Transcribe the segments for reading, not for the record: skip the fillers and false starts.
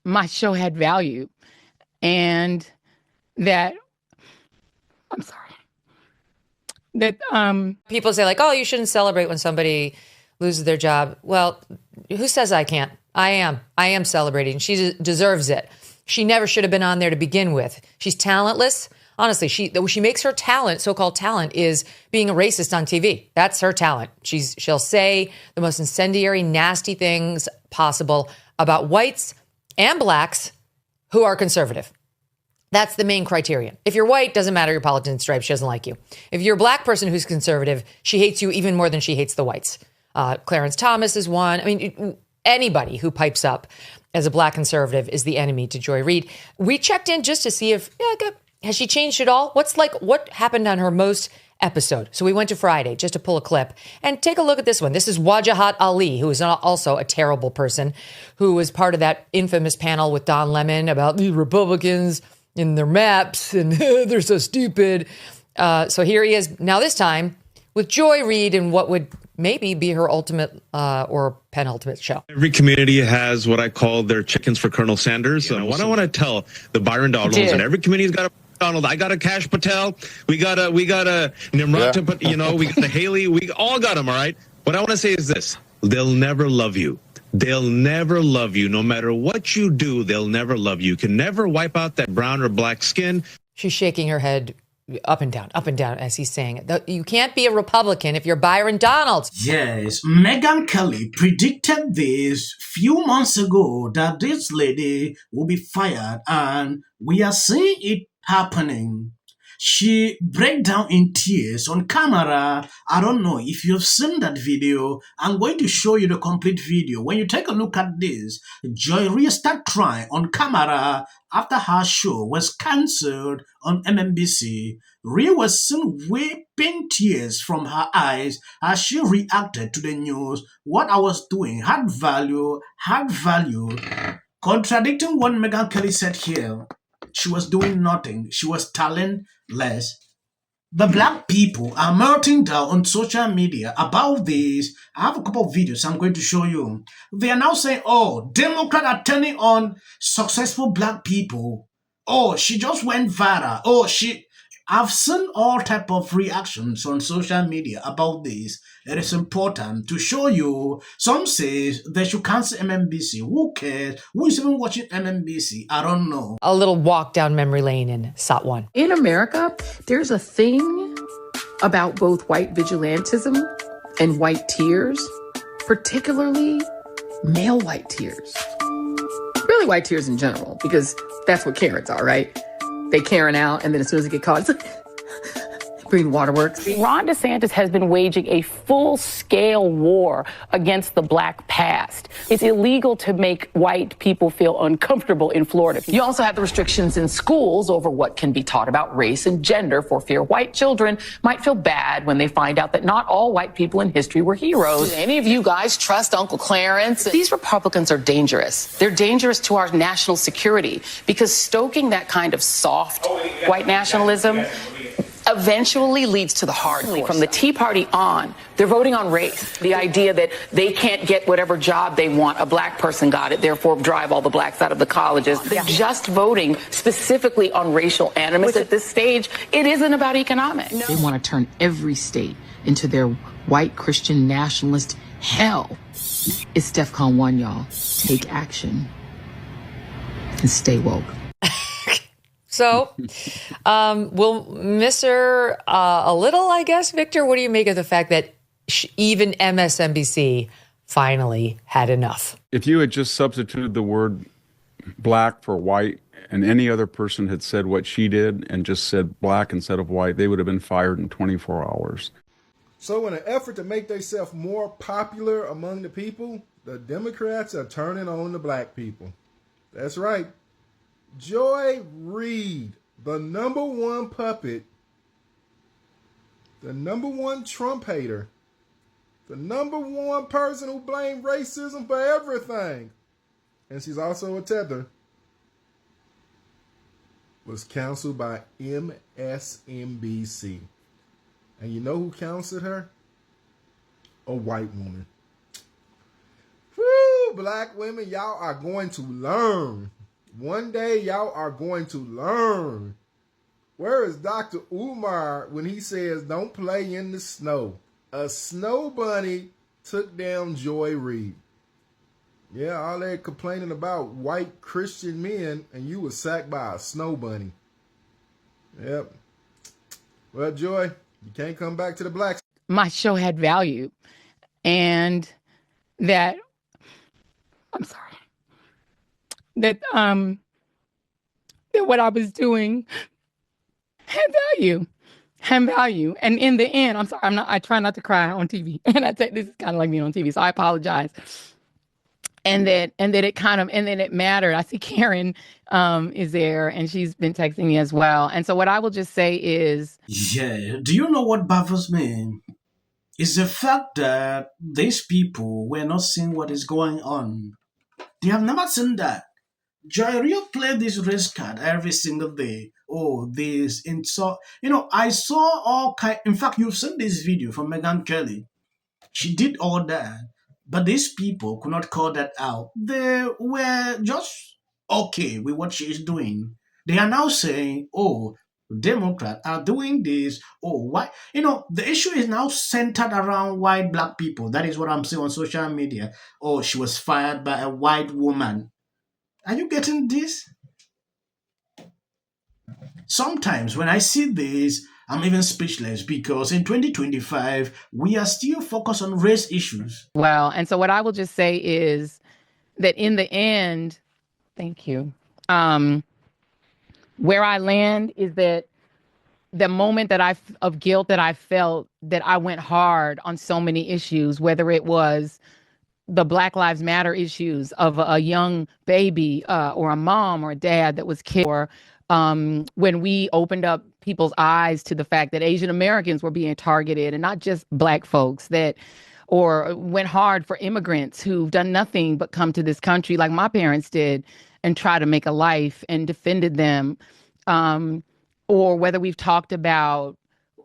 my show had value and that, I'm sorry, that people say like, oh, you shouldn't celebrate when somebody loses their job. Well, who says I can't? I am celebrating. She deserves it. She never should have been on there to begin with. She's talentless. Honestly, she makes her talent, so-called talent, is being a racist on TV. That's her talent. She'll say the most incendiary, nasty things possible about whites and blacks who are conservative. That's the main criterion. If you're white, doesn't matter your politics stripes, she doesn't like you. If you're a black person who's conservative, she hates you even more than she hates the whites. Clarence Thomas is one. I mean, anybody who pipes up as a black conservative is the enemy to Joy Reid. We checked in just to see if, has she changed at all? What happened on her most episode? So we went to Friday just to pull a clip and take a look at this one. This is Wajahat Ali, who is also a terrible person, who was part of that infamous panel with Don Lemon about the Republicans and their maps and they're so stupid. So here he is now, this time with Joy Reid and what would maybe be her ultimate or penultimate show. Every community has what I call their chickens for Colonel Sanders. What I want to tell the Byron Donalds, and every community's got a Donald. I got a Cash Patel. We got a Nimrata, but we got a Haley. We all got them. All right. What I want to say is this: they'll never love you. They'll never love you. No matter what you do, they'll never love you. You can never wipe out that brown or black skin. She's shaking her head up and down as he's saying it. You can't be a Republican if you're Byron Donalds. Yes, Megyn Kelly predicted this few months ago that this lady will be fired, and we are seeing it happening. She break down in tears on camera. I don't know if you've seen that video. I'm going to show you the complete video. When you take a look at this, Joy Reid start crying on camera after her show was cancelled on MSNBC. Reid was seen weeping tears from her eyes as she reacted to the news. What I was doing had value. Contradicting what Megyn Kelly said here. She was doing nothing. She was talentless. The black people are melting down on social media about this. I have a couple of videos I'm going to show you. They are now saying, oh, Democrats are turning on successful black people. Oh, she just went viral. I've seen all type of reactions on social media about this. It is important to show you. Some say they should cancel MSNBC. Who cares? Who is even watching MSNBC? I don't know. A little walk down memory lane in SOT 1. in America, there's a thing about both white vigilantism and white tears, particularly male white tears. Really white tears in general, because that's what Karens are, right? They Karen out, and then as soon as they get caught, it's like Green Waterworks. Ron DeSantis has been waging a full-scale war against the black past. It's illegal to make white people feel uncomfortable in Florida. You also have the restrictions in schools over what can be taught about race and gender for fear white children might feel bad when they find out that not all white people in history were heroes. Do any of you guys trust Uncle Clarence? These Republicans are dangerous. They're dangerous to our national security because stoking that kind of soft white nationalism eventually leads to the hard. From the Tea Party on, they're voting on race. The idea that they can't get whatever job they want, a black person got it, therefore drive all the blacks out of the colleges. They're just voting specifically on racial animus at this stage. It isn't about economics. They want to turn every state into their white Christian nationalist hell. It's DEFCON 1, y'all. Take action and stay woke. So we'll miss her a little, I guess. Victor, what do you make of the fact that even MSNBC finally had enough? If you had just substituted the word black for white and any other person had said what she did and just said black instead of white, they would have been fired in 24 hours. So in an effort to make themselves more popular among the people, the Democrats are turning on the black people. That's right. Joy Reid, the #1 puppet, the #1 Trump hater, the #1 person who blamed racism for everything, and she's also a tether, was counseled by MSNBC. And you know who counseled her? A white woman. Woo, black women, y'all are going to learn. One day, y'all are going to learn. Where is Dr. Umar when he says, don't play in the snow? A snow bunny took down Joy Reid. Yeah, all that complaining about white Christian men, and you were sacked by a snow bunny. Yep. Well, Joy, you can't come back to the blacks. My show had value, and that, I'm sorry, that that what I was doing had value. And in the end, I'm sorry, I try not to cry on TV. And I say this is kind of like being on TV, so I apologize. And that it mattered. I see Karen is there, and she's been texting me as well. And so what I will just say is, Yeah, do you know what baffles me? It's the fact that these people were not seeing what is going on. They have never seen that. Joy, you play this race card every single day. Oh, this and so I saw all kind. In fact, you've seen this video from Megyn Kelly. She did all that, but these people could not call that out. They were just okay with what she is doing. They are now saying, "Oh, Democrats are doing this. Oh, why?" The issue is now centered around white black people. That is what I'm seeing on social media. Oh, she was fired by a white woman. Are you getting this? Sometimes when I see this, I'm even speechless because in 2025, we are still focused on race issues. well, and so what I will just say is that in the end, thank you. Where I land is that the moment of guilt that I felt, that I went hard on so many issues, whether it was the Black Lives Matter issues of a young baby or a mom or a dad that was killed, or when we opened up people's eyes to the fact that Asian Americans were being targeted and not just black folks, or went hard for immigrants who've done nothing but come to this country like my parents did and try to make a life and defended them, or whether we've talked about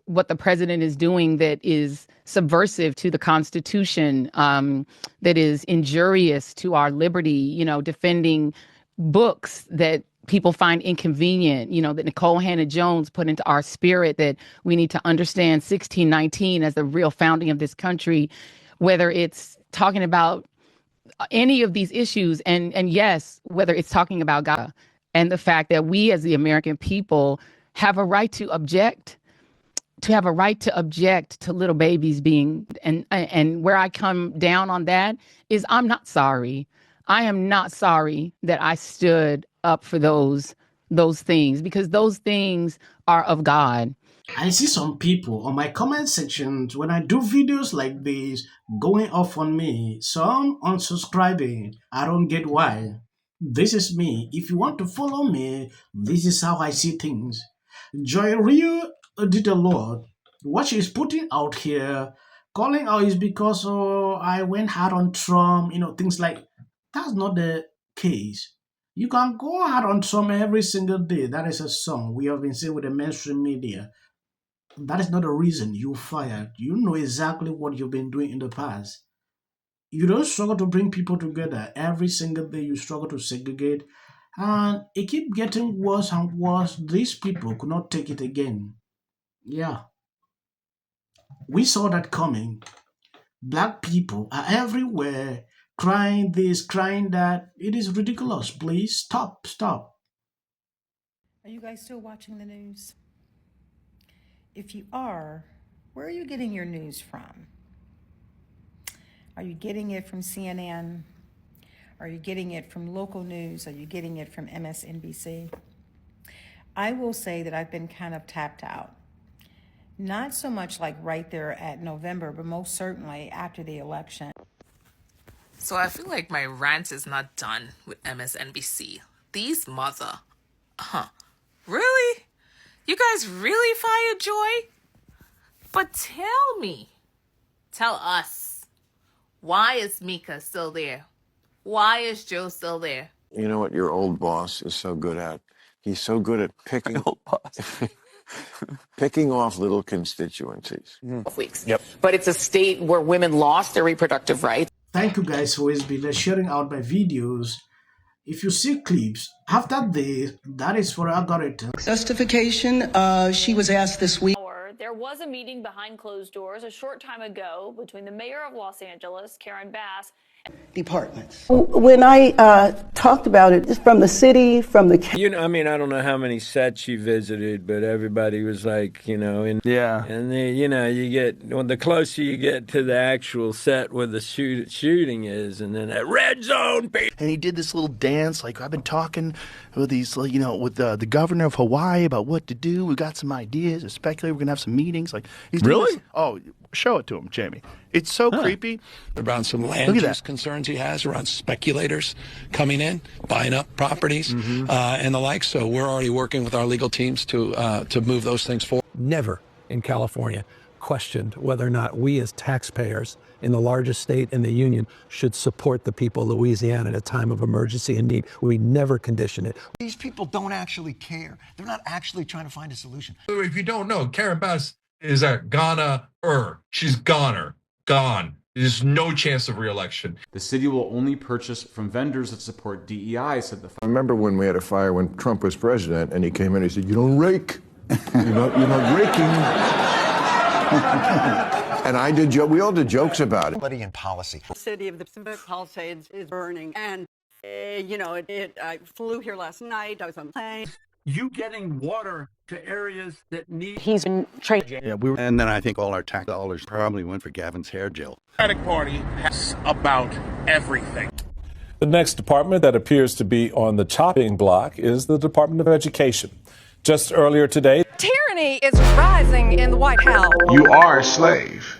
what the president is doing that is subversive to the Constitution, that is injurious to our liberty, defending books that people find inconvenient, that Nicole Hannah-Jones put into our spirit, that we need to understand 1619 as the real founding of this country, whether it's talking about any of these issues, and yes, whether it's talking about God and the fact that we as the American people have a right to object to little babies being, and where I come down on that is I'm not sorry. I am not sorry that I stood up for those things, because those things are of God. I see some people on my comment sections when I do videos like this going off on me, some unsubscribing. I don't get why. This is me. If you want to follow me, this is how I see things. Joy Rio did a lot. What she's putting out here, calling out, is because I went hard on Trump, things like that's not the case. You can go hard on Trump every single day. That is a song we have been saying with the mainstream media. That is not the reason you fired. You know exactly what you've been doing in the past. You don't struggle to bring people together. Every single day you struggle to segregate. And it keeps getting worse and worse. These people could not take it again. Yeah. We saw that coming. Black people are everywhere crying this, crying that. It is ridiculous. Please stop. Are you guys still watching the news? If you are, where are you getting your news from? Are you getting it from CNN? Are you getting it from local news? Are you getting it from MSNBC? I will say that I've been kind of tapped out. Not so much like right there at November, but most certainly after the election. So I feel like my rant is not done with MSNBC. These really? You guys really fired Joy? But tell us, why is Mika still there? Why is Joe still there? You know what your old boss is so good at? He's so good at picking off little constituencies. Weeks. Yep. But it's a state where women lost their reproductive rights. Thank you guys for always been sharing out my videos. If you see clips after this, that is for algorithm. Justification, she was asked this week. There was a meeting behind closed doors a short time ago between the mayor of Los Angeles, Karen Bass, Departments. When I talked about it, it's from the city, from the... I mean, I don't know how many sets she visited, but everybody was like, and then, you get, the closer you get to the actual set where the shooting is, and then that red zone. And he did this little dance, like, I've been talking with these, with the governor of Hawaii about what to do. We got some ideas, speculating, we're going to have some meetings. Like, he's really? Oh, show it to him, Jamie. It's so creepy. Around some land use concerns he has around speculators coming in, buying up properties and the like. So we're already working with our legal teams to move those things forward. Never in California questioned whether or not we as taxpayers in the largest state in the union should support the people of Louisiana at a time of emergency and need. We never condition it. These people don't actually care. They're not actually trying to find a solution. If you don't know, Karen Bass is a goner. She's gone. There's no chance of re-election. The city will only purchase from vendors that support DEI, said the... I remember when we had a fire when Trump was president, and he came in and he said, "You don't rake. You're not raking." And we all did jokes about it. In policy. The city of the Palisades is burning, and I flew here last night. I was on a plane. You getting water to areas that need... He's been trained. Yeah, and then I think all our tax dollars probably went for Gavin's hair gel. The Democratic Party has about everything. The next department that appears to be on the chopping block is the Department of Education. Just earlier today... Tyranny is rising in the White House. You are a slave.